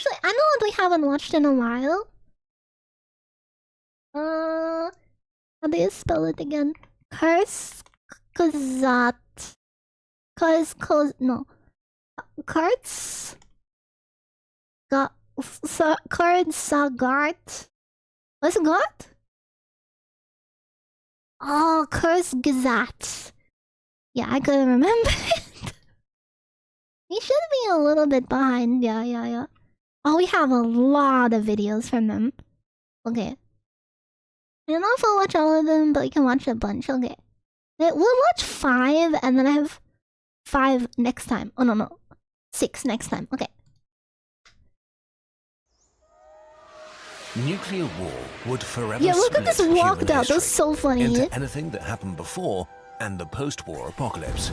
Actually, I know what we haven't watched in a while. How do you spell it again? Kurzgesagt. No. Kurzgesagt. What's it got? Oh, Kurzgesagt. Yeah, I couldn't remember it. We should be a little bit behind. Yeah. Oh, we have a lot of videos from them. Okay. I don't know if I'll watch all of them, but we can watch a bunch. Okay. We'll watch 5, and then I have 5 next time. Oh, no. 6 next time. Okay. Nuclear war would forever look at this walked out. That was so funny. Into anything that happened before and the post-war apocalypse.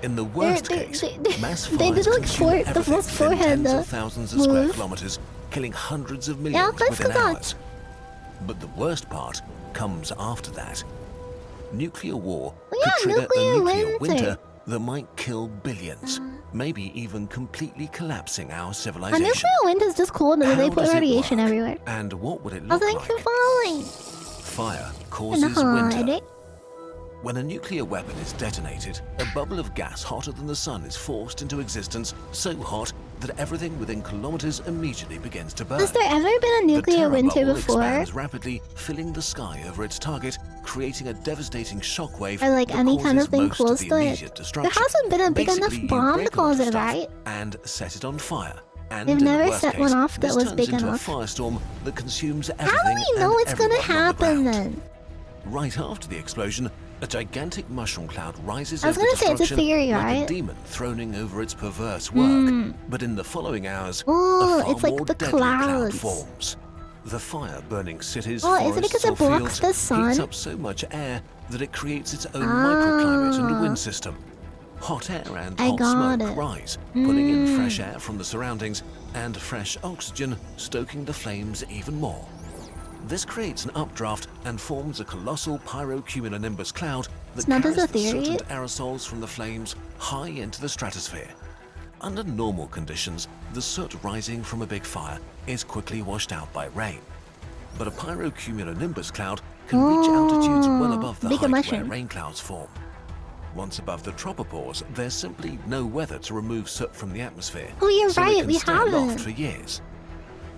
In the worst case, mass fires they did like the most forehead tens of thousands of square kilometers, killing hundreds of millions within hours. But the worst part comes after that. Nuclear war could trigger a nuclear winter that might kill billions, maybe even completely collapsing our civilization. A nuclear winter is just cold and they put radiation everywhere. And what would it look like? Thanks for following. Fire causes winter. When a nuclear weapon is detonated, a bubble of gas hotter than the sun is forced into existence, so hot that everything within kilometers immediately begins to burn. Has there ever been a nuclear winter before? Expands rapidly, filling the sky over its target, creating a devastating shockwave. Or like any kind of thing close to it. There hasn't been a big enough bomb to cause it, right? And set it on fire. And they've never set one off that was big enough. A firestorm that consumes everything. How do we know it's gonna happen then? Right after the explosion, a gigantic mushroom cloud rises over the destruction. I was gonna say it's a theory, right? Like a demon throning over its perverse work. But in the following hours, a far it's like more the deadly clouds. cloud forms. The fire burning cities, is it because it blocks the sun? Heats up so much air that it creates its own microclimate and wind system. Hot air and hot smoke rise, pulling in fresh air from the surroundings and fresh oxygen, stoking the flames even more. This creates an updraft and forms a colossal pyrocumulonimbus cloud that carries the soot and aerosols from the flames high into the stratosphere. Under normal conditions, the soot rising from a big fire is quickly washed out by rain. But a pyrocumulonimbus cloud can reach altitudes well above the height where rain clouds form. Once above the tropopause, there's simply no weather to remove soot from the atmosphere. Oh, you're so right, it can we stay haven't. aloft for years.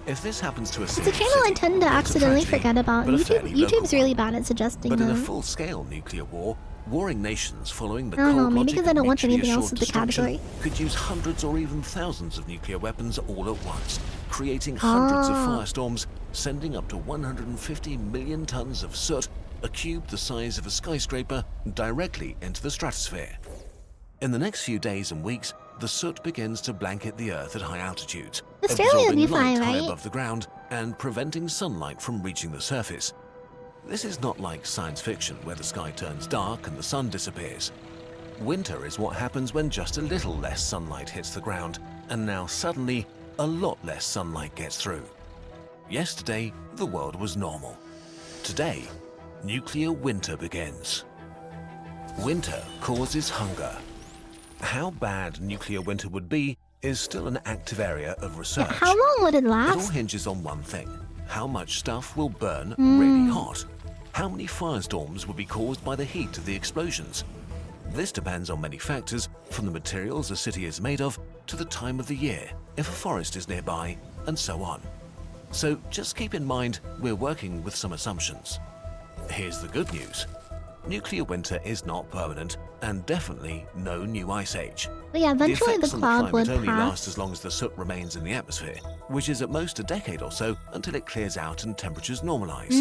If this happens to a city, it's a channel I tend to accidentally forget about. YouTube's really bad at suggesting them. But in a full-scale nuclear war, warring nations following the I don't cold know, maybe because I don't watch anything else in in the category. Could use hundreds or even thousands of nuclear weapons all at once, creating hundreds of firestorms, sending up to 150 million tons of soot, a cube the size of a skyscraper, directly into the stratosphere. In the next few days and weeks, the soot begins to blanket the Earth at high altitudes, absorbing light high above the ground and preventing sunlight from reaching the surface. This is not like science fiction where the sky turns dark and the sun disappears. Winter is what happens when just a little less sunlight hits the ground, and now suddenly a lot less sunlight gets through. Yesterday, the world was normal. Today, nuclear winter begins. Winter causes hunger. How bad nuclear winter would be is still an active area of research. How long would it last? It all hinges on one thing: how much stuff will burn really hot. How many firestorms will be caused by the heat of the explosions? This depends on many factors, from the materials a city is made of to the time of the year, if a forest is nearby, and so on. So just keep in mind we're working with some assumptions. Here's the good news. Nuclear winter is not permanent, and definitely no new ice age. But yeah, eventually the cloud would only last as long as the soot remains in the atmosphere, which is at most a decade or so until it clears out and temperatures normalize.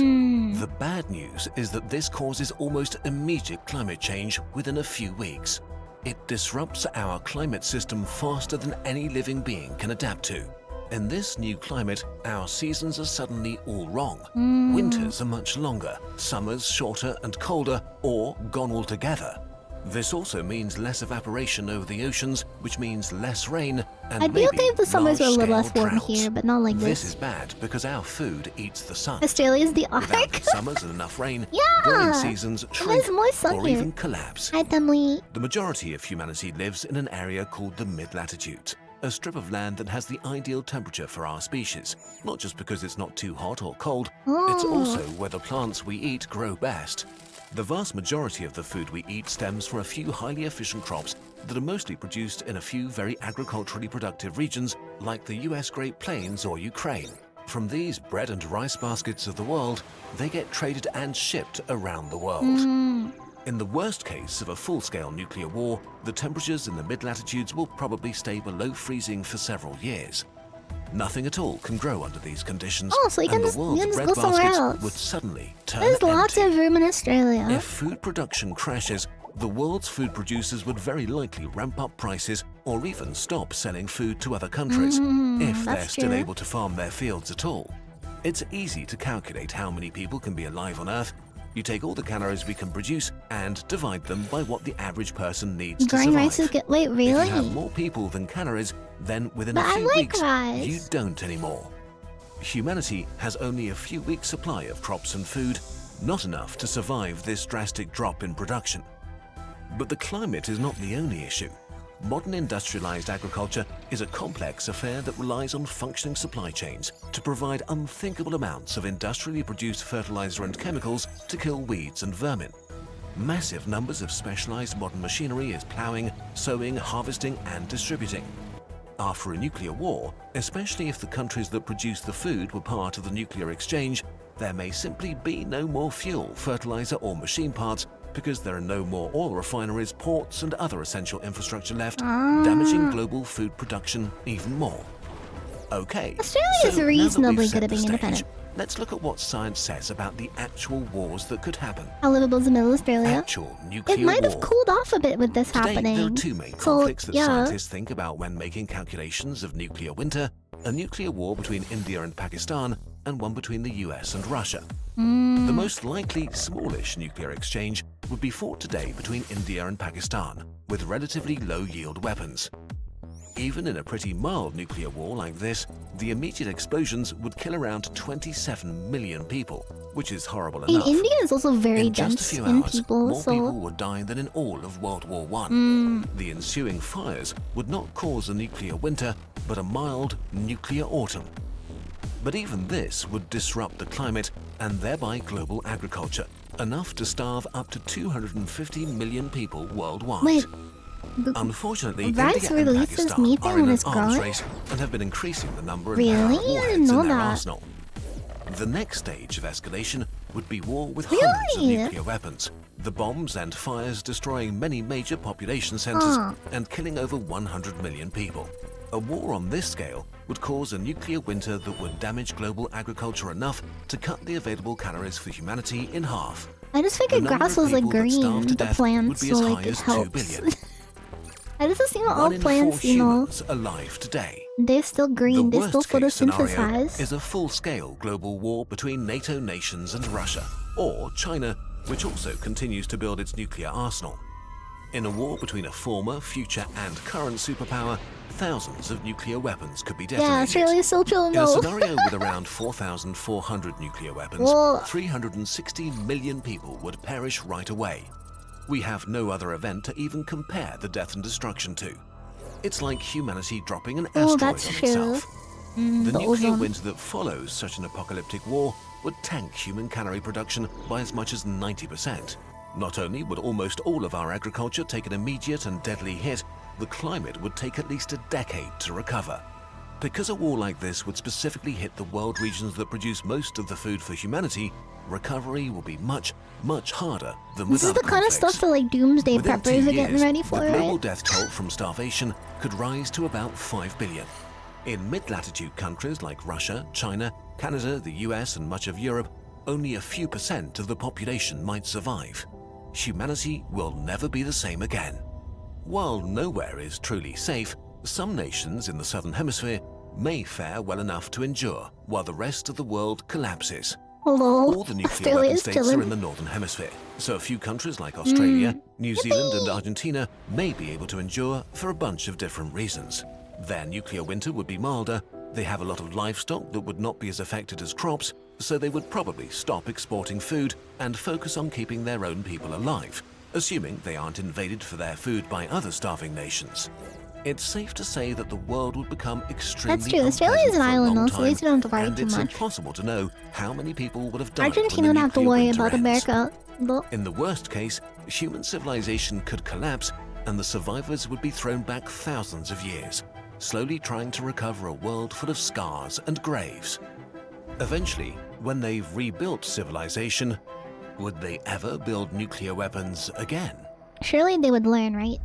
The bad news is that this causes almost immediate climate change within a few weeks. It disrupts our climate system faster than any living being can adapt to. In this new climate, our seasons are suddenly all wrong. Winters are much longer, summers shorter and colder, or gone altogether. This also means less evaporation over the oceans, which means less rain, and I'd be okay if the summers were a little less warm here, but not like this. This is bad because our food eats the sun. Australia's the Arctic. Without summers and enough rain, yeah, growing seasons shrink more sun or here. even collapse. Hi, Temly. The majority of humanity lives in an area called the mid-latitudes, a strip of land that has the ideal temperature for our species, not just because it's not too hot or cold, it's also where the plants we eat grow best. The vast majority of the food we eat stems from a few highly efficient crops that are mostly produced in a few very agriculturally productive regions like the US Great Plains or Ukraine. From these bread and rice baskets of the world, they get traded and shipped around the world. In the worst case of a full-scale nuclear war, the temperatures in the mid-latitudes will probably stay below freezing for several years. Nothing at all can grow under these conditions, so you can and just, the world's bread go somewhere baskets else. would suddenly turn There's lots empty. of room in Australia. If food production crashes, the world's food producers would very likely ramp up prices or even stop selling food to other countries, if they're that's still true. able to farm their fields at all. It's easy to calculate how many people can be alive on Earth. You take all the calories we can produce and divide them by what the average person needs to Grind survive. rice is good. Wait, If really? you have more people than calories, then within But a I few like weeks, rice. you don't anymore. Humanity has only a few weeks' supply of crops and food, not enough to survive this drastic drop in production. But the climate is not the only issue. Modern industrialized agriculture is a complex affair that relies on functioning supply chains to provide unthinkable amounts of industrially produced fertilizer and chemicals to kill weeds and vermin. Massive numbers of specialized modern machinery is plowing, sowing, harvesting, and distributing. After a nuclear war, especially if the countries that produce the food were part of the nuclear exchange, there may simply be no more fuel, fertilizer, or machine parts because there are no more oil refineries, ports, and other essential infrastructure left, damaging global food production even more. Okay, Australia so is now that reasonably we've set good at the being stage, independent. let's look at what science says about the actual wars that could happen. How livable is the middle of Australia? Actual nuclear It might war. have cooled off a bit with this Today, happening. there are two main So, conflicts that yeah. scientists think about when making calculations of nuclear winter: a nuclear war between India and Pakistan, and one between the US and Russia. The most likely smallish nuclear exchange would be fought today between India and Pakistan, with relatively low-yield weapons. Even in a pretty mild nuclear war like this, the immediate explosions would kill around 27 million people, which is horrible In enough. India is also very In just a dense few in hours, people, more so people would die than in all of World War I. The ensuing fires would not cause a nuclear winter, but a mild nuclear autumn. But even this would disrupt the climate and thereby global agriculture, enough to starve up to 250 million people worldwide. wait, Unfortunately, rice India and releases Pakistan methane are when in an it's arms growing? race and have been increasing the number and Really? power of I didn't warheads know in their that. arsenal. The next stage of escalation would be war with Really? hundreds of nuclear weapons, the bombs and fires destroying many major population centers and killing over 100 million people. A war on this scale would cause a nuclear winter that would damage global agriculture enough to cut the available calories for humanity in half. I just The figured number grass of was like people that green, starve to the death plants, would be so as like high it as 2 helps. billion. I just assume all One in 4 plants, humans alive today. they're still green, The they're still worst-case scenario photosynthesized. is a full-scale global war between NATO nations and Russia, or China, which also continues to build its nuclear arsenal. In a war between a former, future, and current superpower, thousands of nuclear weapons could be detonated. Yeah, Australia's so chill, In a no. scenario with around 4,400 nuclear weapons, Well- 360 million people would perish right away. We have no other event to even compare the death and destruction to. It's like humanity dropping an Oh, asteroid that's on true. itself. The the nuclear ozone. winter that follows such an apocalyptic war would tank human calorie production by as much as 90%. Not only would almost all of our agriculture take an immediate and deadly hit, the climate would take at least a decade to recover. Because a war like this would specifically hit the world regions that produce most of the food for humanity, recovery will be much, much harder than with This is other the kind of stuff conflicts. that like doomsday Within 2 preppers are getting years, ready for, the global right? death toll from starvation could rise to about 5 billion. In mid-latitude countries like Russia, China, Canada, the US, and much of Europe, only a few % of the population might survive. Humanity will never be the same again. While nowhere is truly safe, some nations in the Southern Hemisphere may fare well enough to endure while the rest of the world collapses. Hello, All the nuclear Australia weapon is states are chilling. in the Northern Hemisphere, so a few countries like Australia, New Zealand, and Argentina may be able to endure for a bunch of different reasons. Their nuclear winter would be milder, they have a lot of livestock that would not be as affected as crops, so they would probably stop exporting food and focus on keeping their own people alive, assuming they aren't invaded for their food by other starving nations. it's safe to say that the world would become extremely That's true. Australia is an unpleasant for a island, long though, so at least you don't have to worry and too it's much. impossible to know how many people would have died Argentina when would the have to nuclear worry winter about ends. America. Though. In the worst case, human civilization could collapse and the survivors would be thrown back thousands of years, slowly trying to recover a world full of scars and graves. Eventually, when they've rebuilt civilization, would they ever build nuclear weapons again? Surely they would learn, right?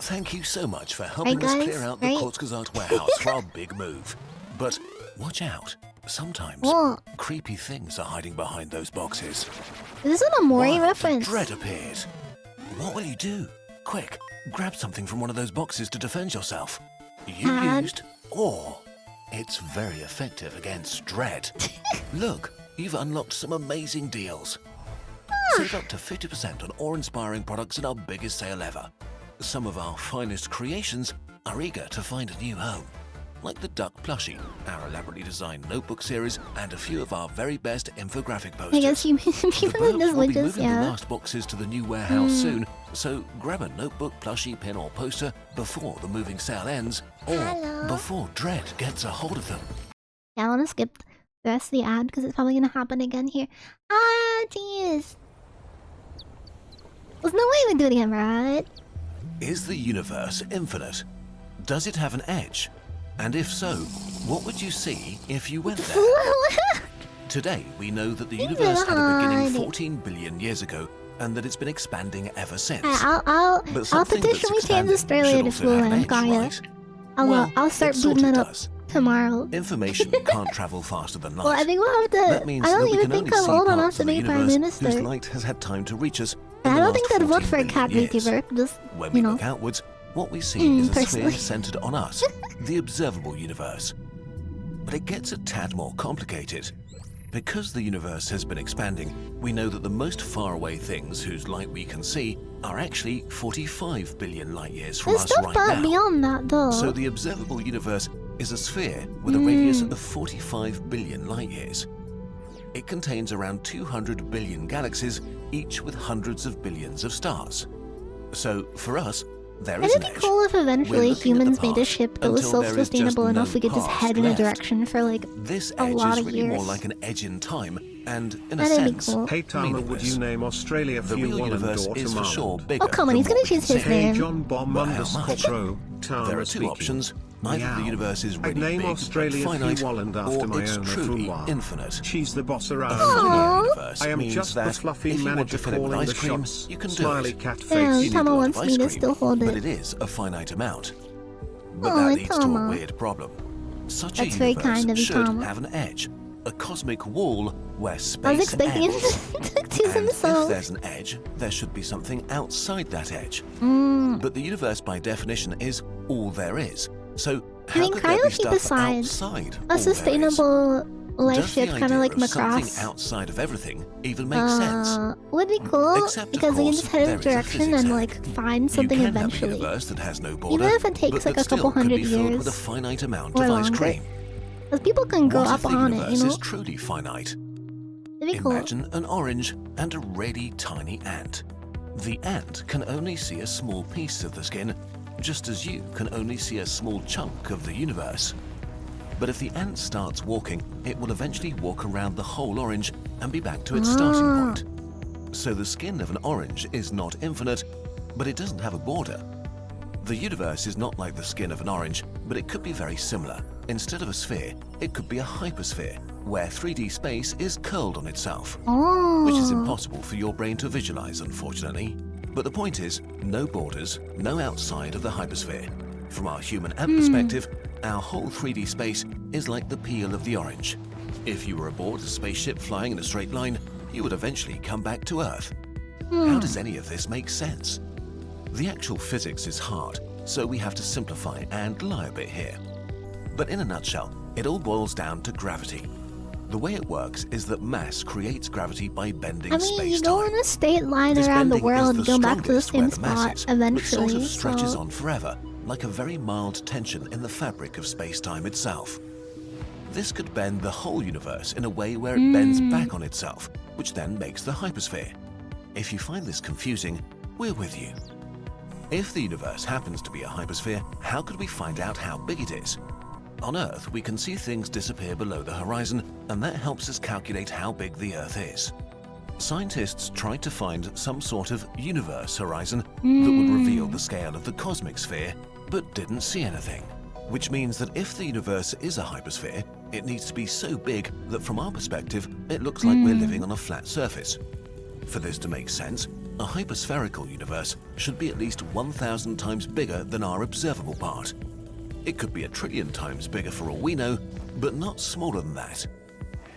Thank you so much for helping Right, us guys? clear out the Right? Kurzgesagt warehouse for our big move. But watch out. Sometimes What? creepy things are hiding behind those boxes. This is a Mori Wild reference. dread appears. What will you do? Quick, grab something from one of those boxes to defend yourself. You Dad? used or it's very effective against dread. Look, you've unlocked some amazing deals. Save up to 50% on awe-inspiring products in our biggest sale ever. Some of our finest creations are eager to find a new home, like the Duck Plushie, our elaborately designed notebook series, and a few of our very best infographic posters. I guess you The people Burbs in this will be witches, moving the yeah. last boxes to the new warehouse soon, so grab a notebook, plushie, pin or poster before the moving sale ends, or Hello? before dread gets a hold of them. Yeah, I want to skip the rest of the ad because it's probably gonna happen again here. Ah, jeez. There's no way we do it again, right? Is the universe infinite? Does it have an edge? And if so, what would you see if you went there? Today, we know that the universe had a beginning hard. 14 billion years ago, and that it's been expanding ever since. I'll But I'll something that's petition we change expanding Australia should to also Fuwa have an and edge, Gaia. right? I'll Well, I'll start it sort booting of it up does. tomorrow. Information can't travel faster than light. Well, I think we'll have That to. means I that don't we even can think only I'm see old enough parts to of the be Prime universe whose Minister. light has had time to reach us. And in I the don't think last I'd vote 14 for a cat billion years. VTuber. Just, When we you know. look outwards, what we see is a sphere personally. centered on us, the observable universe. But it gets a tad more complicated. Because the universe has been expanding, we know that the most faraway things whose light we can see are actually 45 billion light years from There's us still right thought now. beyond that, though. So the observable universe is a sphere with a radius of 45 billion light years. It contains around 200 billion galaxies, each with hundreds of billions of stars. So for us, there is It'd an be edge. cool if We're eventually looking at the humans made a past ship that was until there is just self-sustainable no enough we could just past head in a left. direction for like This a edge lot is of really years. more like an edge in time, and in a That'd be sense, cool. Hey Tama, would meaningless. you name Australia The for real one and universe daughter is for sure bigger Oh, come on, than he's gonna what we choose can his see. name. Hey John Bomb But how underscore much? pro. Tama There are two speaking. options. Either the Meow. universe is I'd really name big Australia and finite, Fuwaland after or my it's owner truly Fuwa. infinite. She's the boss A around. Aw. finite universe I am means just the that fluffy if you want to manager fill it with calling ice the cream, shots. you can do Smiley it. cat Yeah, face. You need a Tama lot wants of me ice to cream, still hold but it. it is a finite amount. But Oh, that it's leads to a Tama. weird problem. Such That's a very universe kind of you, should Tama. have an edge, a cosmic wall where space I was expecting him ends. to choose And if himself. there's an edge, there should be something outside that edge. Mm. But the universe, by definition, is all there is. So I how mean, could there be cryoship stuff aside, outside all A there is? sustainable life Does the ship, kind idea of like of something Macross, outside of everything even make sense? would be cool Except, of because we can course, just head in there a is a direction physics and hack. like find something you can have a eventually. universe that has no border, Even if it takes but like that a couple still could hundred be filled with a years finite amount or of ice longer. cream. Because people can grow What up if the on it, universe you know? is truly finite? It'd be cool. Imagine an orange and a really tiny ant. The ant can only see a small piece of the skin, just as you can only see a small chunk of the universe. But if the ant starts walking, it will eventually walk around the whole orange and be back to its starting point. So the skin of an orange is not infinite, but it doesn't have a border. The universe is not like the skin of an orange, but it could be very similar. Instead of a sphere, it could be a hypersphere, where 3D space is curled on itself, Oh. which is impossible for your brain to visualize, unfortunately. But the point is, no borders, no outside of the hypersphere. From our human ant perspective, our whole 3D space is like the peel of the orange. If you were aboard a spaceship flying in a straight line, you would eventually come back to Earth. How does any of this make sense? The actual physics is hard, so we have to simplify and lie a bit here. But in a nutshell, it all boils down to gravity. The way it works is that mass creates gravity by bending I mean, you space-time. go on a straight line This around the bending world, is you go back to the strongest where same the mass spot is, eventually. which sort of stretches so. on forever, like a very mild tension in the fabric of space-time itself. This could bend the whole universe in a way where it bends back on itself, which then makes the hypersphere. If you find this confusing, we're with you. If the universe happens to be a hypersphere, how could we find out how big it is? On Earth, we can see things disappear below the horizon, and that helps us calculate how big the Earth is. Scientists tried to find some sort of universe horizon that would reveal the scale of the cosmic sphere, but didn't see anything. Which means that if the universe is a hypersphere, it needs to be so big that from our perspective, it looks like we're living on a flat surface. For this to make sense, a hyperspherical universe should be at least 1,000 times bigger than our observable part. It could be 1 trillion times bigger for all we know, but not smaller than that.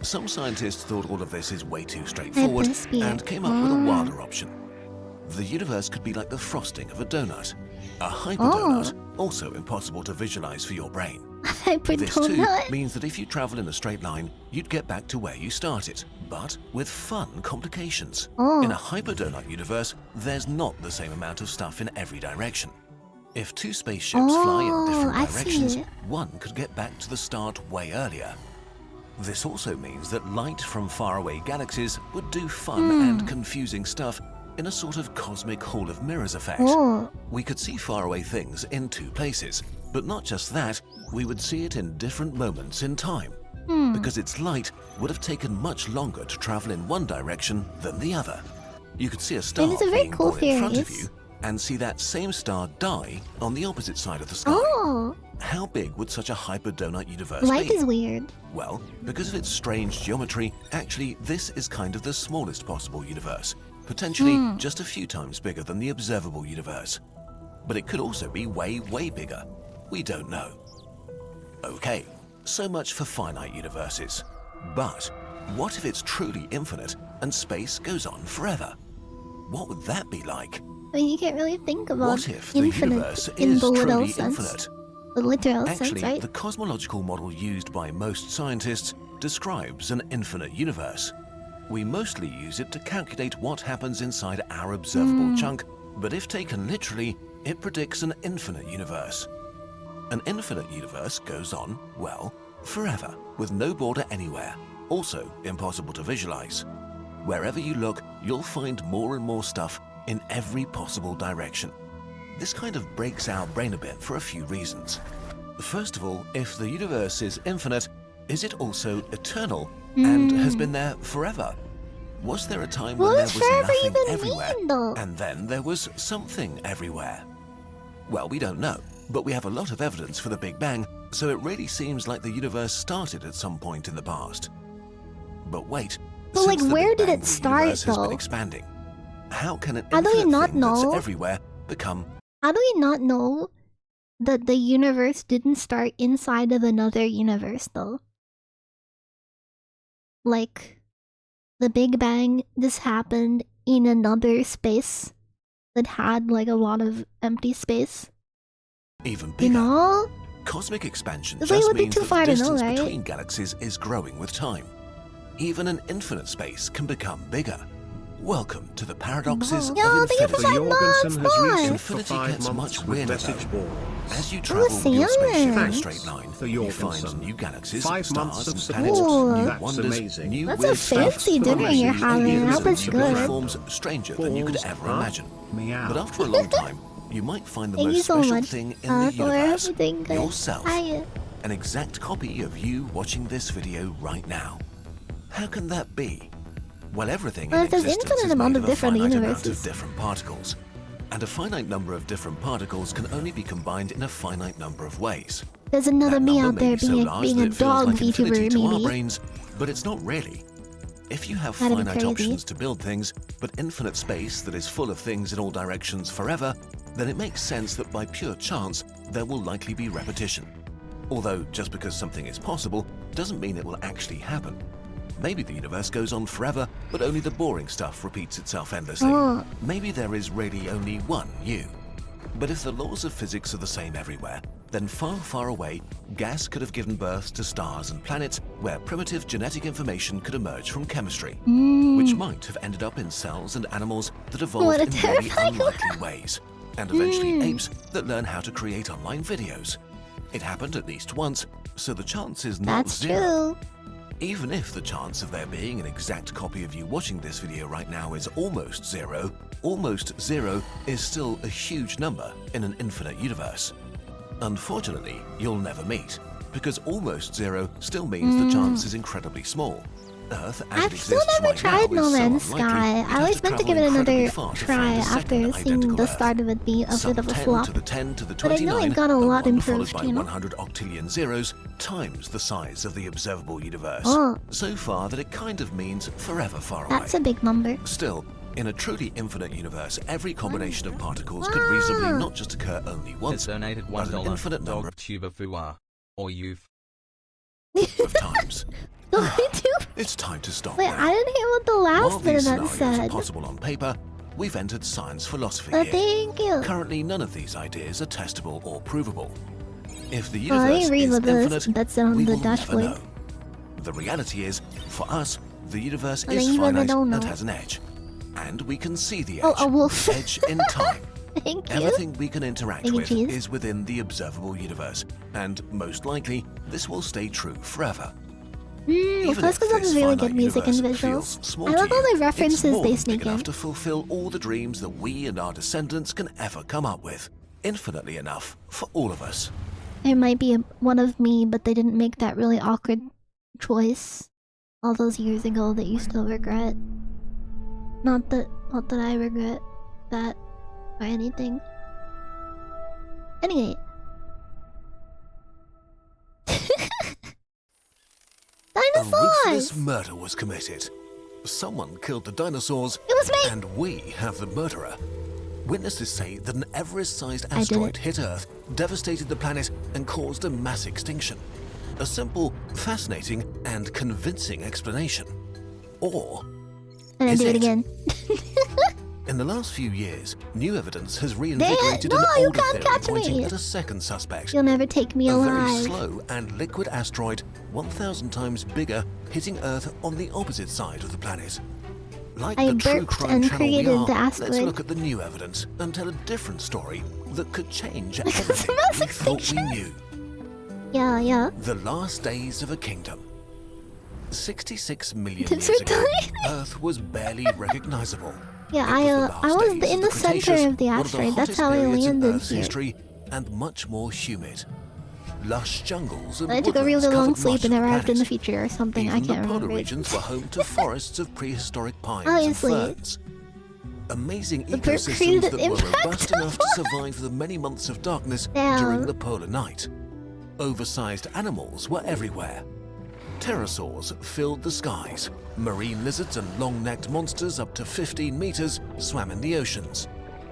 Some scientists thought all of this is way too straightforward and came up with a wilder option. The universe could be like the frosting of a donut. A hyperdonut, also impossible to visualize for your brain. This too means that if you travel in a straight line, you'd get back to where you started, but with fun complications. In a hyperdonut universe, there's not the same amount of stuff in every direction. If two spaceships fly in different directions, one could get back to the start way earlier. This also means that light from faraway galaxies would do fun and confusing stuff in a sort of cosmic Hall of Mirrors effect. We could see faraway things in two places, but not just that, we would see it in different moments in time, because its light would have taken much longer to travel in one direction than the other. You could see a star being born in front of you and see that same star die on the opposite side of the sky. How big would such a hyperdonut universe be? Life is weird. Well, because of its strange geometry, actually this is kind of the smallest possible universe, potentially just a few times bigger than the observable universe. But it could also be way, way bigger. We don't know. Okay, so much for finite universes. But what if it's truly infinite and space goes on forever? What would that be like? I mean, you can't really think about what if the universe is truly infinite? The literal Actually, sense, right? the cosmological model used by most scientists describes an infinite universe. We mostly use it to calculate what happens inside our observable chunk, but if taken literally, it predicts an infinite universe. An infinite universe goes on, well, forever, with no border anywhere, also impossible to visualize. Wherever you look, you'll find more and more stuff in every possible direction. This kind of breaks our brain a bit for a few reasons. First of all, if the universe is infinite, is it also eternal and has been there forever? Was there a time when there was nothing everywhere and then there was something everywhere? Well, we don't know, but we have a lot of evidence for the Big Bang, so it really seems like the universe started at some point in the past. But wait, but like, where did it start though? Has been expanding. How can an infinite thing that's everywhere become? How do we not know that the universe didn't start inside of another universe, though? Like, the Big Bang just happened in another space that had, like, a lot of empty space. Even bigger. You know? Cosmic expansion it's just like, means that the distance know, right? between galaxies is growing with time. Even an infinite space can become bigger. Welcome to the paradoxes of infinity. Infinity gets much weirder though. As you travel with your spaceship in a straight line, you find new galaxies, stars and planets, new wonders, new That's weird a fancy stuff, dinner you're having. That was good. forms stranger than you could ever imagine. But after a long time, you might find the most special thing in the universe, yourself. An exact copy of you watching this video right now. How can that be? Well, everything in existence is made of a finite amount of different particles, and a finite number of different particles can only be combined in a finite number of ways. There's another me out there being a dog VTuber, to our brains, but it's not really. If you have finite options to build things, but infinite space that is full of things in all directions forever, then it makes sense that by pure chance, there will likely be repetition. Although, just because something is possible, doesn't mean it will actually happen. Maybe the universe goes on forever, but only the boring stuff repeats itself endlessly. Maybe there is really only one you. But if the laws of physics are the same everywhere, then far, far away, gas could have given birth to stars and planets where primitive genetic information could emerge from chemistry, which might have ended up in cells and animals that evolved in really unlikely ways, and eventually apes that learn how to create online videos. It happened at least once, so the chance is not zero. True. Even if the chance of there being an exact copy of you watching this video right now is almost zero is still a huge number in an infinite universe. Unfortunately, you'll never meet, because almost zero still means the chance is incredibly small. Earth, as it I've still exists never right tried now, No is so Man's unlikely, Sky. you'd I have always to meant to travel give it incredibly another far to try find a second after seeing identical the Earth. start of it be a Some bit of a 10 flop. to the 10 to the But I know 29, it got a lot one improved, followed by you know? 100 octillion zeros times the size of the observable universe. Oh. So far that it kind of means forever far That's away. a big number. Still, in a truly infinite universe, every combination of particles could reasonably not just occur only once, Has donated but an $1 infinite number dog tuber Fuwa. Or you've. of times. It's time to stop Wait, now. I didn't hear what the While last bit these of that scenarios are said. possible on paper, we've entered science philosophy But here. thank you. Currently, none of these ideas are testable or provable. If the Oh, let me universe read is what this infinite, that's on we the will never dashboard. know. The reality is, for us, the universe But is even I finite don't and know. has an edge. And we can see the edge. Oh, a wolf. The edge in time. Thank you. Everything we can interact Thank you, with cheese. is within the observable universe. And most likely, this will stay true forever. Even if Kurzgesagt this has really finite good music and universe visuals. feels small I to love all you, the references it's more they than sneak big enough in. to fulfill all the dreams that we and our descendants can ever come up with. Infinitely enough for all of us. There might be one of me, but they didn't make that really awkward choice all those years ago that you still regret. Not that I regret that or anything. Anyway. A ruthless Dinosaurs! murder was committed. Someone killed the dinosaurs, It was me! and we have the murderer. Witnesses say that an Everest-sized I did asteroid it. hit Earth, devastated the planet, and caused a mass extinction. A simple, fascinating, and convincing explanation. Or, And I is do it it? again. in the last few years, new evidence has reinvigorated No, an you older can't theory catch pointing me. at a second suspect. You'll never take me A very alive. slow and liquid asteroid, 1,000 times bigger, hitting Earth on the opposite side of the planet. Like I the true burped crime and channel we created are, the let's asteroid. look at the new evidence and tell a different story that could change Because everything mass we thought we extinction. knew. Yeah. The last days of a kingdom. 66 million Tips years are ago, dying. Earth was barely recognizable. Yeah, It I was the was last days in of the center Cretaceous, of the one asteroid. That's hottest how I periods in landed Earth's here. history, and much more humid. Lush jungles and I took a woodlands really long covered sleep much and of the arrived in the planet. future or something. I Even can't the polar remember. regions were home to forests of prehistoric pines Obviously. and ferns. Amazing The burp ecosystems created that an were impact. robust enough to survive the many months of darkness Damn. during the polar night. Oversized animals were everywhere. Pterosaurs filled the skies. Marine lizards and long-necked monsters up to 15 meters swam in the oceans.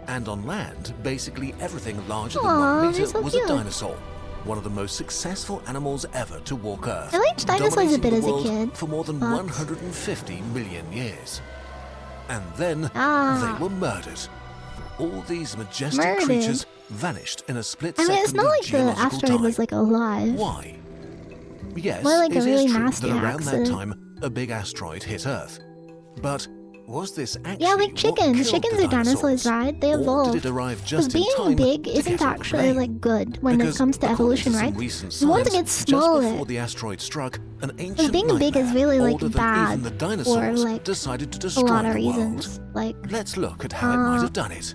And on land, basically everything larger than Aw, 1 they're meter so was cute. a dinosaur. One of the most successful animals ever to walk Earth. I liked dinosaurs a dominating bit the as a world kid, for more than but- 150 million years. And then Ah. they were murdered. All these majestic Murdered? creatures vanished in a split I second mean, it's not of like the geological asteroid time. was like alive. Why? Yes, More like a it is really true nasty that around accident. that time, a big asteroid hit Earth. But was this actually Yeah, like what chickens. killed Chickens the are dinosaurs, dinosaurs? right? They Or evolved. did it arrive Because just in being time big to isn't get all the actually rain? like good when Because it comes to according evolution, some right? recent You want to science, get smaller. Just before the asteroid struck, an ancient being big is nightmare really, like, older than bad even the dinosaurs for, like, decided to A destroy lot of the world. reasons. Like, Let's look at how it might have done it.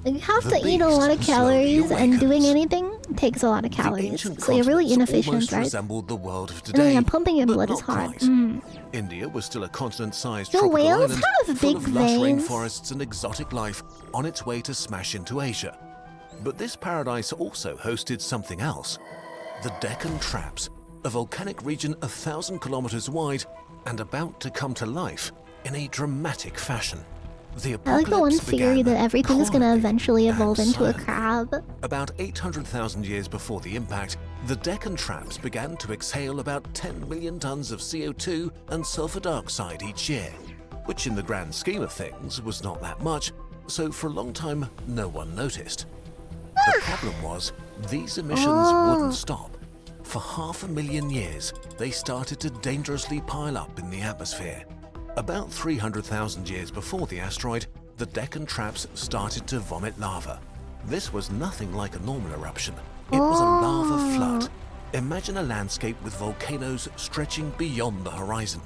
you have The to eat a beast lot of slowly calories, and doing awakens. anything takes a lot of The calories. ancient So you're really continents inefficient, almost right? resembled the world of And today, yeah, pumping your but blood is not hard. quite. India was still a continent-sized Do tropical whales island have full big of lush veins? rainforests and exotic life on its way to smash into Asia. But this paradise also hosted something else. The Deccan Traps, a volcanic region 1,000 kilometers wide and about to come to life in a dramatic fashion. The I like the one apocalypse theory began that everything's gonna quietly eventually evolve and into a silently. crab. About 800,000 years before the impact, the Deccan Traps began to exhale about 10 million tons of CO2 and sulfur dioxide each year, which in the grand scheme of things was not that much, so for a long time no one noticed. The problem was, these emissions wouldn't stop. For 500,000 years, they started to dangerously pile up in the atmosphere. About 300,000 years before the asteroid, the Deccan Traps started to vomit lava. This was nothing like a normal eruption. It was a lava flood. Imagine a landscape with volcanoes stretching beyond the horizon.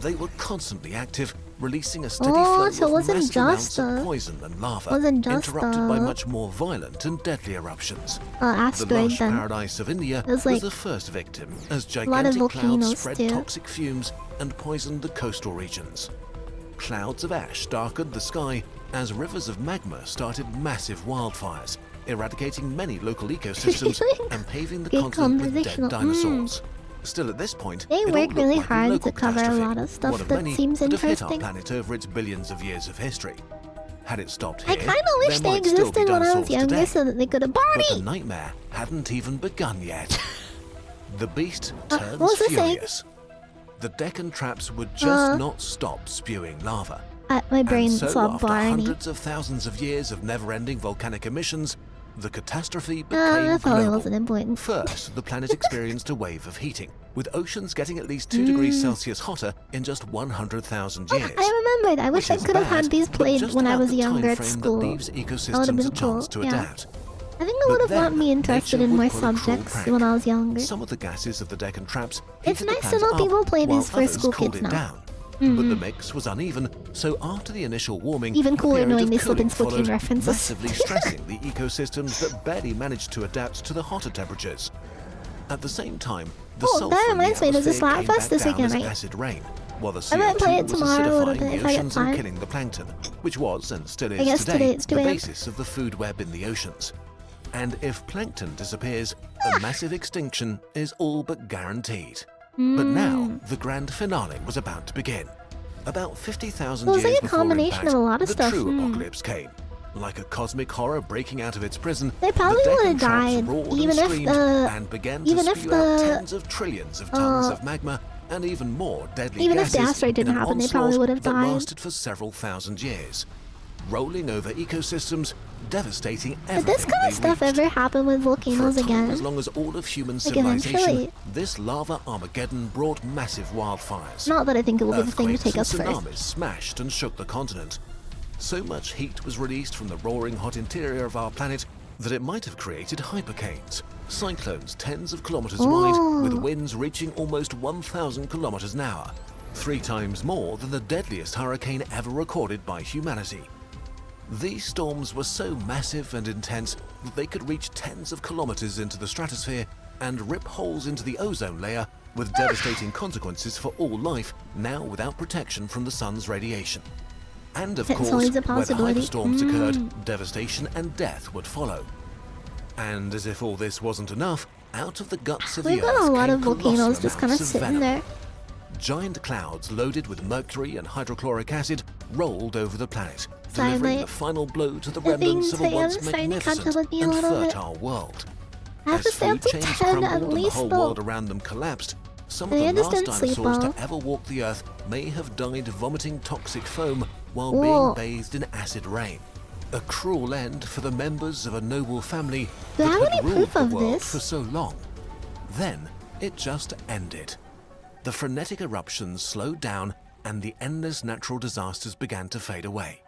They were constantly active, releasing a steady flow so it of wasn't massive just amounts of the- poison and lava, wasn't just interrupted by the- much more violent and deadly eruptions. The Asteroid lush then. paradise of India was was like the first victim as a lot of gigantic clouds volcanoes spread too. toxic fumes and poisoned the coastal regions. Clouds of ash darkened the sky as rivers of magma started massive wildfires, eradicating many local ecosystems and paving the Good continent with dead conversational. dinosaurs. Still, at this point, They it all work looked really like a hard local to cover a catastrophe, lot of stuff one of that many seems that have hit our interesting. planet over its billions of years of history. Had it stopped I here, kind of wish there they might still be existed when I was dinosaurs younger today. so that they could have But the party. nightmare hadn't even begun yet. The beast turns what was I saying? furious. The Deccan traps would just not stop spewing lava. My brain And so, saw after Barney. hundreds of thousands of years of never-ending volcanic emissions, the catastrophe became That probably global. wasn't important. First, the planet experienced a wave of heating, with oceans getting at least 2 degrees Celsius hotter in just 100,000 years. I remembered. I wish I Which is could have bad, had these but played just when I about was the younger at time frame school. that leaves That would have ecosystems been a chance cool. to Yeah. adapt. I think it But would have then, got me interested nature in would more pull a cruel subjects prank. when I was younger. Some of the gases of the Deccan traps It's heated the nice to planet know up, people play while these for others school cooled kids it now. down. But the mix was uneven, so after the initial warming, Even a cooler period knowing of they slip in cooling Splatoon followed, references. massively stressing the ecosystems that barely managed to adapt to the hotter temperatures. At the same time, the Oh, sulfur that in the reminds me, there's a atmosphere Slap came Fest back this down weekend, as right? acid rain, while the I might play CO2 it was tomorrow a little acidifying bit the if I get oceans and time. killing the plankton, which was and still I is guess today today it's 2 the a.m. basis of the food web in the oceans. And if plankton disappears, a massive extinction is all but guaranteed. But now, the grand finale was about to begin. About 50,000 It was years like a before combination impact, of a lot of the stuff. true apocalypse came. Like a cosmic horror breaking out of its prison, They probably the would Deccan have traps died roared even and if screamed the- and began even to if spew out the- tens of trillions of tons of magma and even more deadly Even if gases the asteroid didn't in an happen, they probably onslaught would have that died. lasted for several thousand years, rolling over ecosystems, devastating But everything this kind they of stuff reached. ever happened with For a volcanoes time again? as long as all of human Like civilization, eventually. this lava Armageddon brought massive wildfires. Not that I think it will be the thing to Earthquakes take us and first. tsunamis smashed and shook the continent. So much heat was released from the roaring hot interior of our planet that it might have created hypercanes, cyclones tens of kilometers wide, with winds reaching almost 1,000 kilometers an hour, 3 times more than the deadliest hurricane ever recorded by humanity. These storms were so massive and intense that they could reach tens of kilometers into the stratosphere and rip holes into the ozone layer, with devastating consequences for all life, now without protection from the sun's radiation. And of It's course, always a where the possibility. hyperstorms occurred, devastation and death would follow. And as if all this wasn't enough, out of the guts of We've the earth got a lot came of volcanoes colossal just kind of amounts sitting venom. there. Giant clouds loaded with mercury and hydrochloric acid rolled over the planet, Sorry, delivering mate. the final blow to the The remnants things of a I am once starting to catch up magnificent with me a and little bit. fertile world. I have As to stay up food till chains 10 crumbled at and the least whole though. world around them collapsed, some of I the last understand sleep dinosaurs to well. ever walk the earth may have died vomiting toxic foam while Whoa. being bathed in acid rain. A cruel end for the members of a noble family Do I that have had any ruled proof the of world this? for so long. Then it just ended. The frenetic eruptions slowed down and the endless natural disasters began to fade away.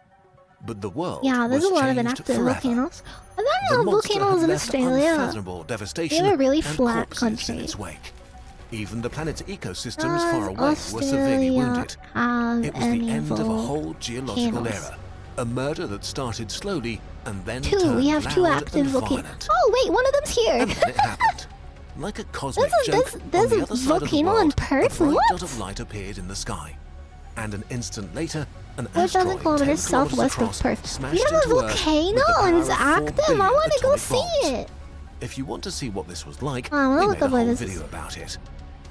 But the world Yeah, there's was a lot of changed inactive forever. volcanoes. I The don't know monster volcanoes had in left Australia. unfathomable devastation They have a really and flat corpses country. in its wake. Even the planet's ecosystems far away were severely Australia wounded. have It was the any end of a whole geological volcanoes? era. A murder that started slowly and then Two, turned we have 2 loud active and volcanoes. violent. Oh wait, one of them's here. And then it happened. Like a cosmic This is- joke, this- there's on a the other side of the volcano in world, Perth? a bright What? dot of light appeared in the sky. And an instant later, an 4,000 asteroid 10 kilometers southwest of across Perth. smashed We have a into Earth volcano with the power and of it's 4 active. I billion want to go atomic see bombs. it. If you want to see what this was like, Oh, I'll we look made a up what whole this video is. about it.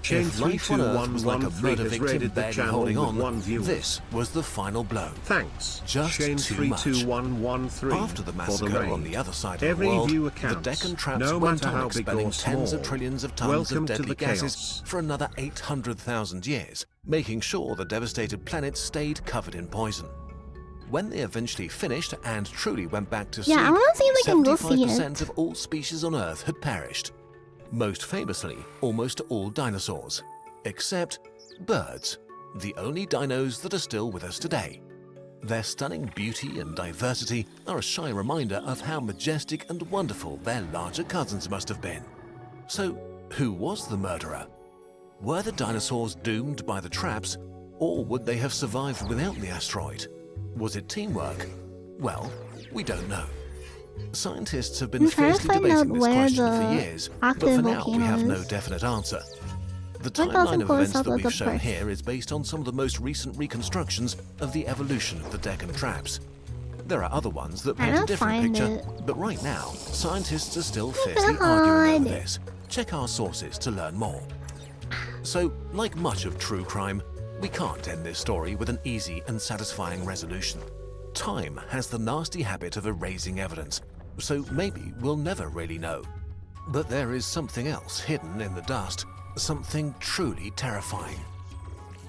Chain If life on Earth was like a 32113 murder has victim raided the barely channel holding with on, 1 viewer. this was the final blow. Thanks. Just Chain too much. 32113 After the for massacre raid. on the other side of Every the world, viewer the counts, Deccan traps no went matter on how big expelling or tens of small. trillions of tons Welcome of to deadly the gases chaos. for another 800,000 years, making sure the devastated planet stayed covered in poison. When they eventually finished and truly went back to sleep, Yeah, I wanna see if I can go see it. 75% of all species on Earth had perished. Most famously, almost all dinosaurs, except birds, the only dinos that are still with us today. Their stunning beauty and diversity are a shy reminder of how majestic and wonderful their larger cousins must have been. So, Who was the murderer? Were the dinosaurs doomed by the traps, or would they have survived without the asteroid? Was it teamwork? Well, we don't know. Scientists have been I'm trying to fiercely find out debating this where question the for years, but active for now we volcano have no is. definite answer. The 1,000 timeline of close events up that at we've the shown first. here is based on some of the most recent reconstructions of the evolution of the Deccan traps. There are other ones that paint a don't different find picture, it. but right now, scientists are still Look fiercely behind arguing over it. this. Check our sources to learn more. So, like much of true crime, we can't end this story with an easy and satisfying resolution. Time has the nasty habit of erasing evidence, so maybe we'll never really know. But there is something else hidden in the dust, something truly terrifying.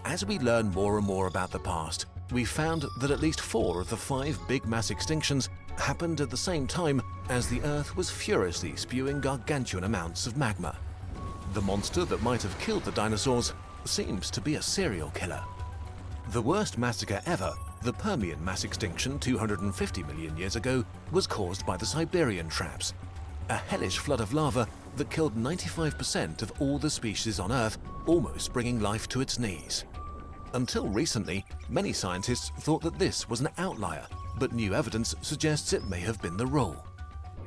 As we learn more and more about the past, we found that at least 4 of the 5 big mass extinctions happened at the same time as the Earth was furiously spewing gargantuan amounts of magma. The monster that might have killed the dinosaurs seems to be a serial killer. The worst massacre ever, the Permian mass extinction 250 million years ago, was caused by the Siberian traps, a hellish flood of lava that killed 95% of all the species on Earth, almost bringing life to its knees. Until recently, many scientists thought that this was an outlier, but new evidence suggests it may have been the rule.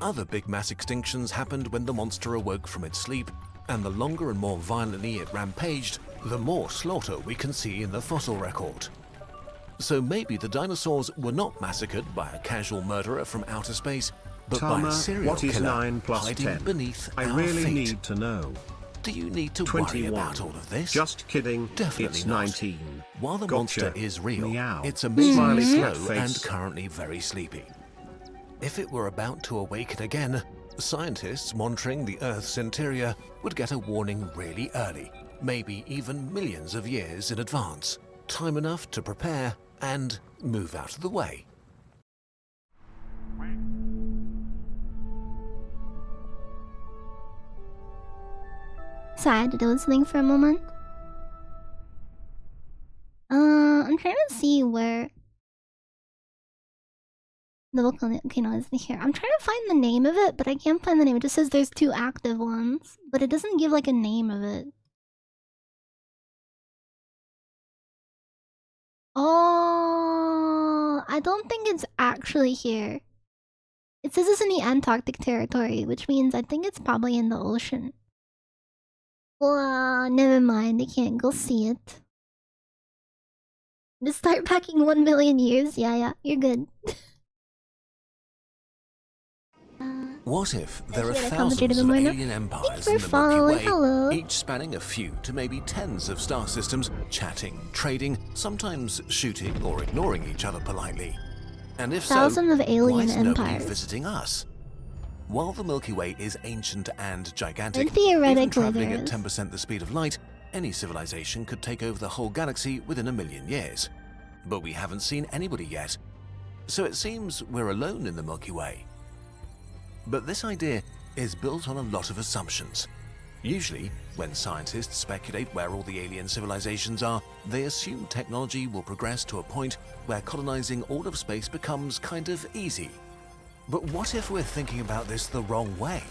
Other big mass extinctions happened when the monster awoke from its sleep, and the longer and more violently it rampaged, the more slaughter we can see in the fossil record. So maybe the dinosaurs were not massacred by a casual murderer from outer space, but by a Tama, serial what is killer 9 plus hiding 10? beneath I our really fate. need to know. Do you need to worry 21. about all of this? Just kidding. Definitely It's not. 19. While the Gotcha. monster is real, Meow. it's amazingly Smiley slow cat and face. currently very sleepy. If it were about to awaken again, scientists monitoring the Earth's interior would get a warning really early, maybe even millions of years in advance. Time enough to prepare and move out of the way. Sorry, I had to do this thing for a moment. I'm trying to see where the volcano is here. I'm trying to find the name of it, but I can't find the name. It just says there's 2 active ones, but it doesn't give like a name of it. Oh, I don't think it's actually here. It says it's in the Antarctic territory, which means I think it's probably in the ocean. Well, never mind. I can't go see it. Just start packing 1 million years. Yeah, you're good. What if there are Actually, I thousands commented of a bit more. alien empires Thanks in for the Milky following. Way, Hello. each spanning a few to maybe tens of star systems, chatting, trading, sometimes shooting or ignoring each other politely? And if Thousands of so, why alien is nobody empires. visiting us? While the Milky Way is ancient and gigantic, And theoretically even traveling there at is. 10% the speed of light, any civilization could take over the whole galaxy within 1 million years. But we haven't seen anybody yet, so it seems we're alone in the Milky Way. But this idea is built on a lot of assumptions. Usually, when scientists speculate where all the alien civilizations are, they assume technology will progress to a point where colonizing all of space becomes kind of easy. But what if we're thinking about this the wrong way?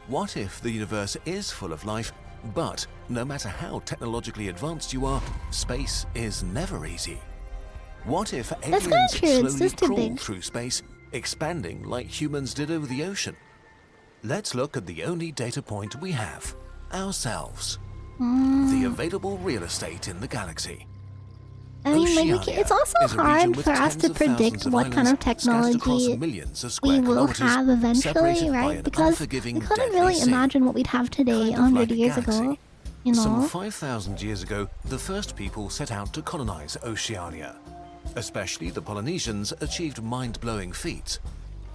What if the universe is full of life, but no matter how technologically advanced you are, space is never easy? What if That's kinda aliens true, it's slowly just too crawl big. through space, expanding like humans did over the ocean? Let's look at the only data point we have, ourselves. The available real estate in the galaxy. I mean, like, Oceania it's also is a region hard with for us tens to of thousands predict of what kind of islands scattered across technology millions of we square will kilometers, have eventually, separated by right? an Because we unforgiving, couldn't deadly really sea. imagine what we'd have today Kind of 100 like a years ago. galaxy. You Some know? 5,000 years ago, the first people set out to colonize Oceania. Especially the Polynesians achieved mind-blowing feats.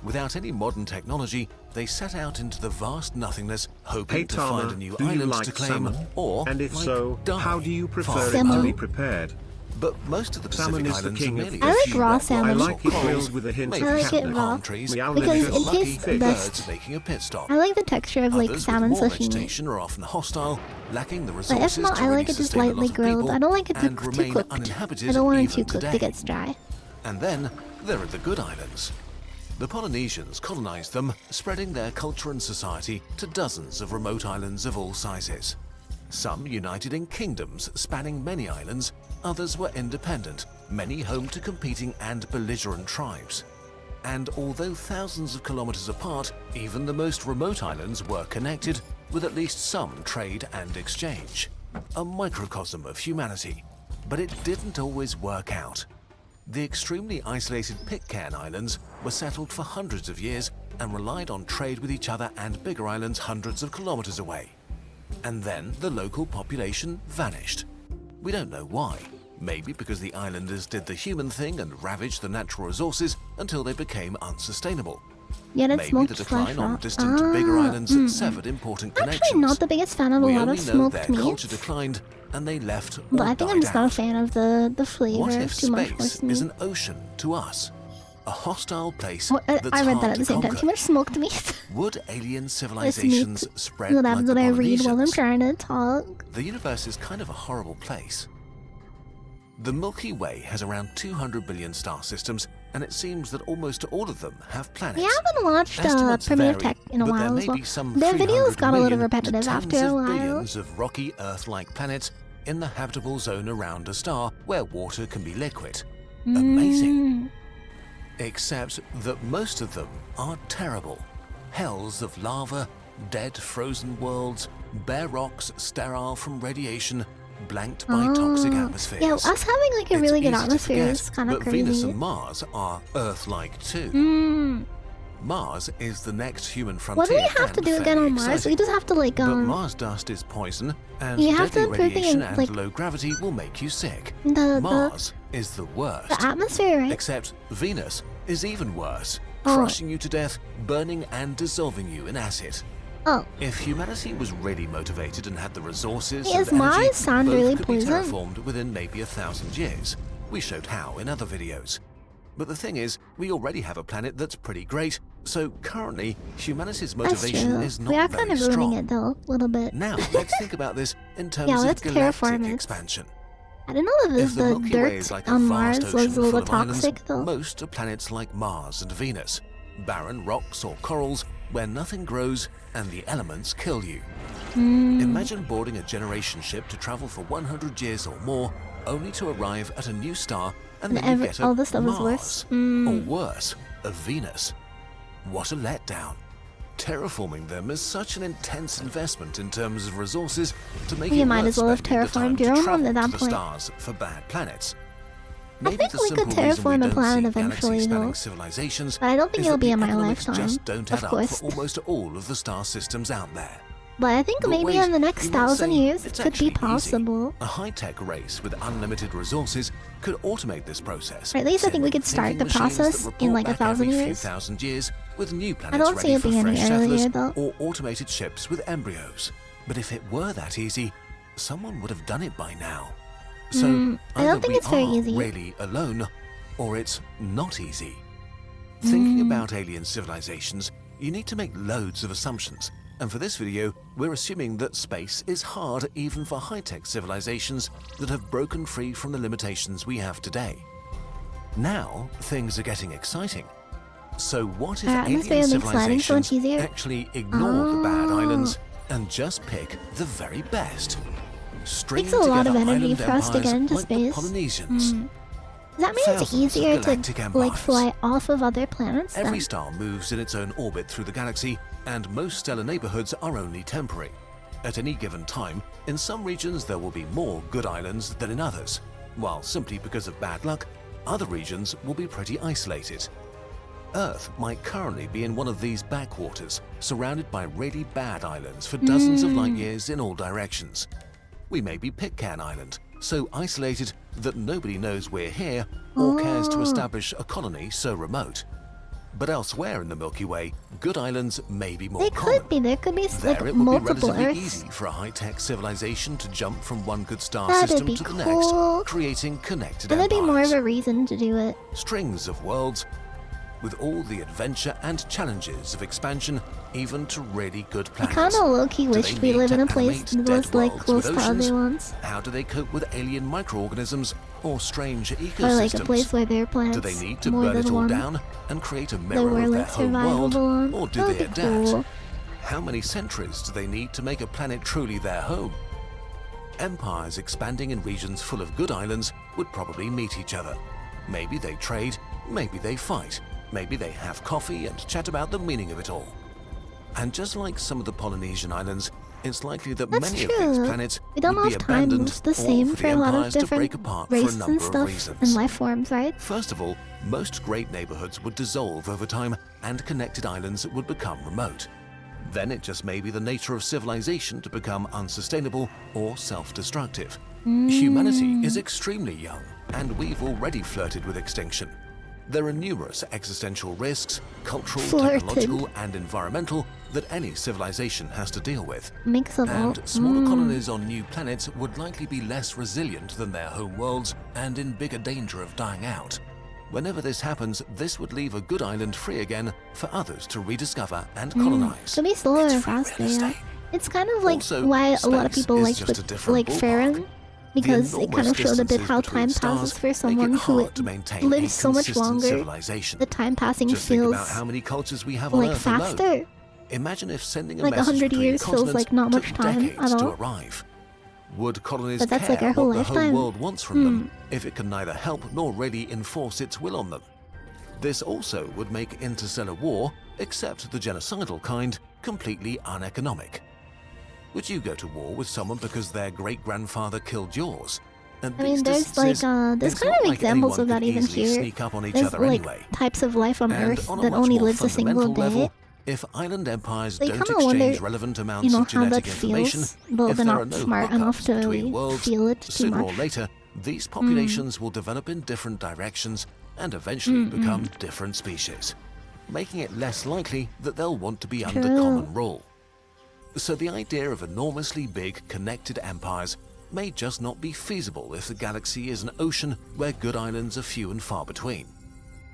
Without any modern technology, they set out into the vast nothingness, hoping Hey to Tama, find a new do you island like to claim, salmon? or And if like, so, die how do you far prefer it to Salmon. be prepared? But most of the Salmon Pacific is the Islands king are of merely I a like few raw wet salmon. I whales like or it corals, grilled with a hint maybe I like some it palm raw. trees, Meow Because maybe it some lucky tastes the birds best. making a pit stop. I like the texture of like Others salmon with more sashimi. vegetation are often hostile, lacking the But resources if not, to I really like it just sustain a lightly lot of grilled. people I don't like it and too remain cooked. uninhabited I don't want it even too cooked. today. It gets dry. And then there are the good islands. The Polynesians colonized them, spreading their culture and society to dozens of remote islands of all sizes. Some united in kingdoms spanning many islands, others were independent, many home to competing and belligerent tribes. And although thousands of kilometers apart, even the most remote islands were connected with at least some trade and exchange. A microcosm of humanity. But it didn't always work out. The extremely isolated Pitcairn Islands were settled for hundreds of years and relied on trade with each other and bigger islands hundreds of kilometers away. And then the local population vanished. We don't know why. Maybe because the islanders did the human thing and ravaged the natural resources until they became unsustainable. Yeah, that's Maybe smoked the decline flesh on raw. distant bigger islands severed important connections. Actually, not the biggest fan of a We lot only of know smoked their meat. culture declined and they left or But I think I'm died just not a out. fan of the flavor What of if too much space horse meat. is an ocean to us? A hostile place Oh, that's I read hard that at to the same time. conquer? Too much smoked meat. Would alien This civilizations meat. spread So like that's the what I read while I'm Polynesians? trying to talk. The universe is kind of a horrible place. The Milky Way has around 200 billion star systems, and it seems that almost all of them have planets. Yeah, I haven't watched Estimates Premiere vary, Tech in a but there while may as well. be some Their 300 videos got a little million to repetitive tens after a of while. billions of rocky Earth-like planets in the habitable zone around a star where water can be liquid. Amazing. Except that most of them are terrible. Hells of lava, dead frozen worlds, bare rocks sterile from radiation, blanked by toxic atmospheres. Yeah, us having like a It's really good easy to atmosphere forget is kind of that Venus crazy. and Mars are Earth-like too. Mars is the next human frontier. What do we have to and do again fairly on Mars? exciting. We just have to like But Mars dust is poison, and You have deadly to put the radiation thing, and like, low gravity will make you sick. the Mars is the worst. atmosphere, right? Except Venus is even worse, Oh. crushing you to death, burning and dissolving you in acid. Oh, If humanity was really motivated and had the resources Yes, and energy, Mars sound both really could poison. be terraformed within maybe 1,000 years. We showed how in other videos. But the thing is, we already have a planet that's pretty great, so currently humanity's that's motivation true. is not We are very kind of strong. ruining it though, a little bit. Now let's think about this in terms Yeah, of let's terraform galactic it. expansion. I don't know if If the the Milky Way dirt is like a on vast Mars ocean was a full little of islands, toxic though. most are planets like Mars and Venus, barren rocks or corals where nothing grows and the elements kill you. Imagine boarding a generation ship to travel for 100 years or more, only to arrive at a new star and then you get a all this stuff is Mars, worse. or worse, a Venus. What a letdown. Terraforming them is such an intense investment in terms of resources to make You it might worth as well have spending the time terraformed to your own travel at that to the point. stars for bad planets. I Maybe think the we could simple reason we terraform a don't planet see eventually, galaxy-spanning though. civilizations But I don't think is it'll that be the in my economics lifetime, just don't of add up course. for almost all of the star systems out there. But I think But maybe wait, in the next you might 1,000 say, years it it's could actually be easy. possible. A high-tech race with unlimited resources could automate this process. Or at least I think we could sending start the thinking machines process that in report like back 1,000 every few years. thousand years with new planets don't see ready it for being any fresh earlier, settlers though. or automated ships with embryos. But if it were that easy, someone would have done it by now. So I don't either think we it's very are easy. really alone, or it's not easy. Thinking Mm. about alien civilizations, you need to make loads of assumptions. And for this video, we're assuming that space is hard even for high-tech civilizations that have broken free from the limitations we have today. Now, things are getting exciting. So what if Atmosphere alien makes landing so much civilizations easier. actually ignore the bad Oh. islands and just pick the very best? String Takes a lot of together energy island for us to empires get into like the space. Polynesians. Does that mean it's Thousands of easier galactic to empires. like fly off of other planets Every then? star moves in its own orbit through the galaxy, and most stellar neighborhoods are only temporary. At any given time, in some regions there will be more good islands than in others, while simply because of bad luck, other regions will be pretty isolated. Earth might currently be in one of these backwaters, surrounded by really bad islands for dozens of light years in all directions. We may be Pitcairn Island, so isolated that nobody knows we're here or cares to establish a colony so remote. But elsewhere in the Milky Way, good islands may be more They common. could be. There could be There like it would be multiple relatively Earths. easy for a high-tech civilization to jump from one good star That'd system be to the cool. next, creating connected And that'd be more of empires. a reason to do it. Strings of worlds, with all the adventure and challenges of expansion, even to really good I planets. kinda low-key Do wish they we need live to in a place animate that was dead like worlds close with to oceans? other ones. How do they cope with alien microorganisms or strange ecosystems? Or like a place where there are plants Do they need to more burn than it all one down and create a that mirror were of their like home world, survivable on? or do That they would be adapt? cool. How many centuries do they need to make a planet truly their home? Empires expanding in regions full of good islands would probably meet each other. Maybe they trade, maybe they fight, maybe they have coffee and chat about the meaning of it all. And just like some of the Polynesian islands, it's likely that That's many true. of these planets We don't would know be if time abandoned, moves the or same for for the a lot of empires to break different apart for a races number and of stuff reasons. and life forms, right? First of all, most great neighborhoods would dissolve over time and connected islands would become remote. Then it just may be the nature of civilization to become unsustainable or self-destructive. Humanity is extremely young, and we've already flirted with extinction. There are numerous existential risks, cultural, Flirted. technological, and environmental, that any civilization has to deal with. Mix of all. And smaller colonies on new planets would likely be less resilient than their home worlds and in bigger danger of dying out. Whenever this happens, this would leave a good island free again for others to rediscover and colonize. Could be slower It's or free real faster, yeah. estate. It's kind of like Also, why a lot of space people is like just a the, different like ballpark. Farron, because it kind enormous of showed a bit distances how between time stars passes for make someone it who hard to maintain lives a so much consistent longer. civilization. The time passing Just think feels about how many cultures we have on like Earth alone. faster. Imagine if sending a Like message 100 between years feels continents like not much took time decades at to all. arrive. Would colonies But that's care like our whole what the whole lifetime. world wants from them if it can neither help nor really enforce its will on them? This also would make interstellar war, except the genocidal kind, completely uneconomic. Would you go to war with someone because their great-grandfather killed yours? At I mean, these there's like distances, there's it's kind not of like examples anyone of that could even easily here. sneak up on each There's other like anyway. types of life on And Earth on a that much only more lives a single fundamental day. level, if island empires So you don't kinda wonder, exchange relevant amounts You know of how that genetic information, feels, though if they're there not are no smart enough hookups to between really worlds, feel it too sooner or much. later, these populations will develop in different directions and eventually become different species, making it less likely that they'll want to be under True. common rule. So the idea of enormously big, connected empires may just not be feasible if the galaxy is an ocean where good islands are few and far between.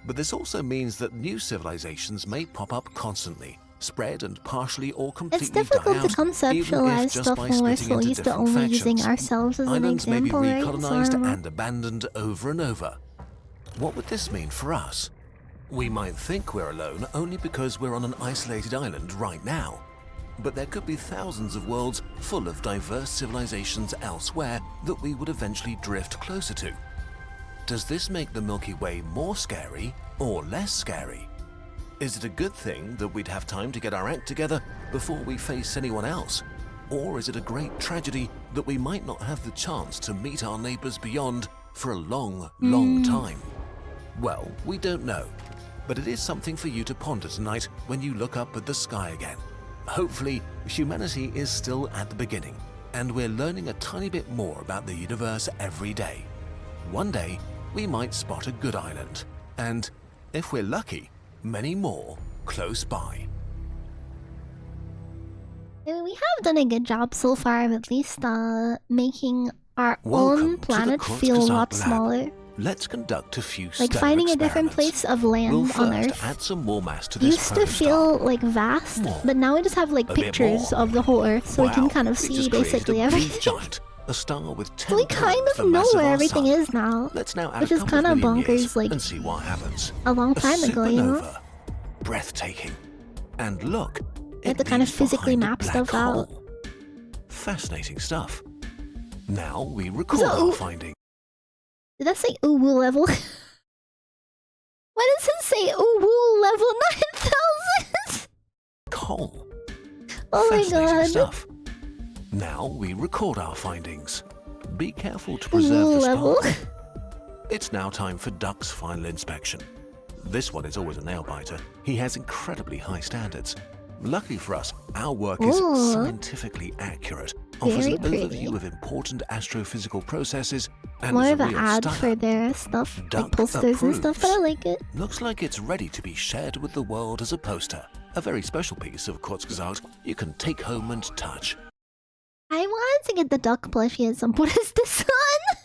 But this also means that new civilizations may pop up constantly, spread and partially or completely It's difficult die to out, even conceptualize if just stuff by when we're splitting so into used to different only factions. using ourselves as an Islands may be example, right? So I recolonized don't know. and abandoned over and over. What would this mean for us? We might think we're alone only because we're on an isolated island right now. But there could be thousands of worlds full of diverse civilizations elsewhere that we would eventually drift closer to. Does this make the Milky Way more scary or less scary? Is it a good thing that we'd have time to get our act together before we face anyone else? Or is it a great tragedy that we might not have the chance to meet our neighbors beyond for a long, long time? Well, we don't know, but it is something for you to ponder tonight when you look up at the sky again. Hopefully, humanity is still at the beginning, and we're learning a tiny bit more about the universe every day. One day, we might spot a good island, and, if we're lucky, many more close by. I mean, we have done a good job so far of at least making our Welcome own to the planet feel a Kurzgesagt lot lab. smaller. Let's conduct a few Like stellar finding a different experiments. place of land We'll on first Earth add some more mass to this used to feel like vast, but now we just have like A bit pictures more. of the whole Earth, so we can kind of we see just created basically a blue everything. giant, a star with 10 We kind times the of know mass where our everything sun. is now, Let's now add which a is couple kind of of million bonkers, years like and see what happens. a long time ago, you know? Supernova. Breathtaking. And look, You have it to kind of leaves physically behind a map black stuff out. hole. Fascinating stuff. Now we record So- our findings. Did that say Uwu level? Why does it say Uwu level 9000? Coal. Oh my Fascinating god. stuff. Now we record our findings. Be careful to preserve Uwu the level. sparkle. It's now time for Duck's final inspection. This one is always a nail-biter. He has incredibly high standards. Luckily for us, our work is Ooh. scientifically accurate, offers Very an pretty. overview of important astrophysical processes, and More is of a an real ad stunner. for their stuff, Duck like posters and stuff, but I approves. like it. Looks like it's ready to be shared with the world as a poster. A very special piece of Kurzgesagt you can take home and touch. I wanted to get the duck plushie at some point. What is this one?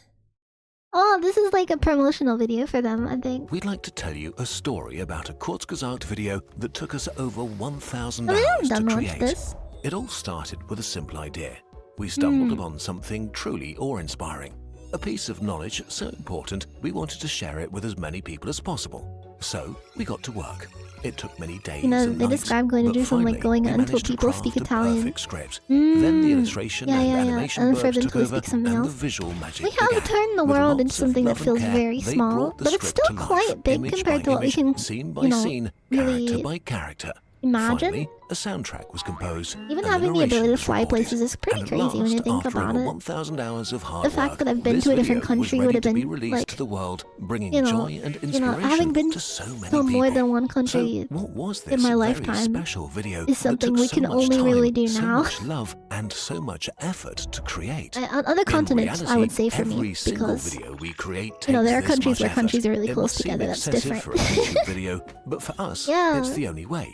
Oh, Oh, this is like a promotional video for them, I think. We'd like to tell you a story about a Kurzgesagt video that took us over 1,000 I mean, hours I've to done watch create. this. It all started with a simple idea. We stumbled upon something truly awe-inspiring. A piece of knowledge so important we wanted to share it with as many people as possible. So we got to work. It took many days You know, and they nights, describe going to but do some like finally, going we until managed to people speak craft a Italian. perfect script. Then the illustration and animation And for verbs them took to over, speak something and the else. visual magic We have began. turned the With world into lots of something that love and feels care, very they small, brought the but it's script still to life, quite big image compared by to what we image, can, scene by you know, scene, really character by character. imagine. Finally, a soundtrack was composed. Even and having the narration ability to was fly recorded. places is pretty And at crazy when you last, think after about over it. 1,000 hours of hard The fact work, that I've been this to a different video was country ready would have to be been, released like, to the world, bringing you know, joy and inspiration having been to so many to people. more than one country So what was this in my very lifetime special video is something that took we so can much only time, really do so now. much love and so much effort to create? On other In continents, I reality, would say for every me, single because video we create you know, takes there are this countries much where effort. countries are really It close must seem together. That's excessive different. for a YouTube video, but for us, Yeah. it's the only way.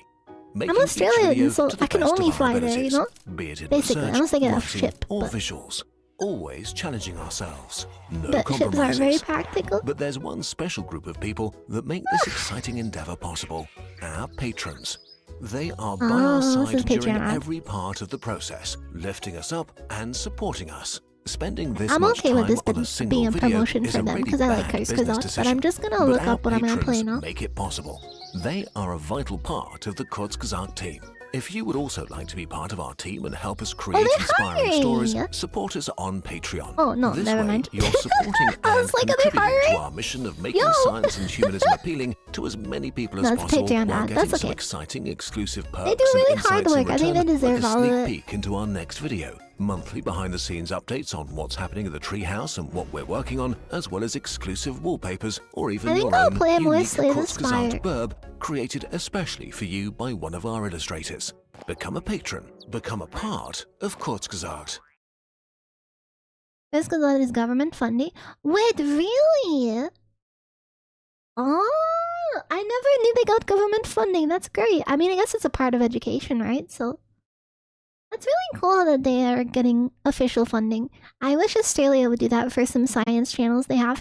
I'm Making each Australian, video so to the I can best only of our fly there, you abilities, know? be it in Basically, research, unless I get a writing, ship, or but- visuals. Always challenging ourselves. No But ships are compromises. very practical. But there's one special group of people that make this exciting endeavor possible. Our patrons. They are by our this is side during Patreon ad. every part of the process, lifting us up and supporting us. Spending this I'm much okay time with this on a single being a video promotion is for a them really because I like bad Kurzgesagt, business but decision. I'm just gonna But look our up what I'm gonna play patrons now. make it possible. They are a vital part of the Kurzgesagt team. If you would also like to be part of our team and help us create they're inspiring hiring! stories, support us on Patreon. Oh, no, this never way, mind. You're supporting I and was like, are they contributing to hiring? our mission of making Yo! science and humanism appealing to as many people as No, it's possible Patreon while ad. getting That's some okay. exciting exclusive perks They do really and hard insights in work. I think they return, deserve like a all of sneak it. peek into our next video, monthly behind-the-scenes updates on what's happening at the treehouse and what we're working on, as well as exclusive wallpapers or even I think your I'll own play more unique Slay the Kurzgesagt Spire. burb created especially for you by one of our illustrators. Become a patron. Become a part of Kurzgesagt. Kurzgesagt is government funding. Wait, really? Oh, I never knew they got government funding. That's great. I mean, I guess it's a part of education, right? So that's really cool that they are getting official funding. I wish Australia would do that for some science channels they have